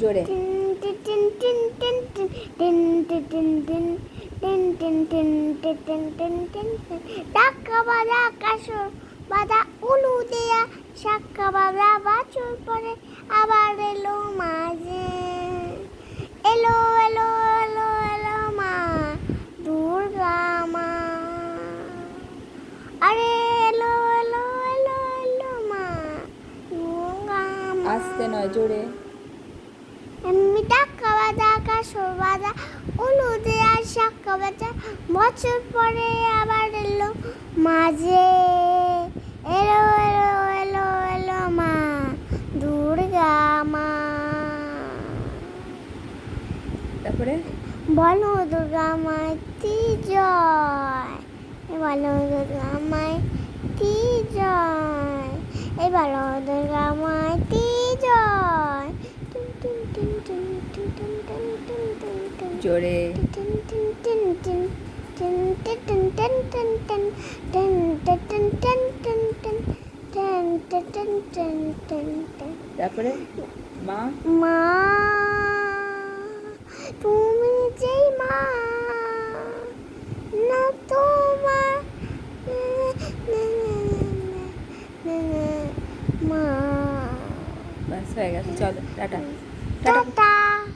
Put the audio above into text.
জোরে ডাক্কা বাজা কাসর বাজা উলু দেয়া শাক্কা বাজা বাছুর পরে আবার এলো মাঝে এলো এলো এলো এলো মা দুর্গা মা আরে এলো এলো এলো এলো মা দুর্গা মা। আস্তে নয়, জোরে। আমি ডাক্কা বাজা কাসর বাজা উলু দেয়া শাক্কা বাজা বছর পরে আবার এলো মাঝে এলো এলো এলো এলো মা দুর্গা মা। তারপরে বলো দুর্গা মাইতি জয়, বলো দুর্গা মাইতি জয়, এই বলো দুর্গা মাইতি জয়। জোরে তারপরে মা মা তুমি যেই মা না তোমার মা। ব্যাস হয়ে গেছে, চলো টাটা।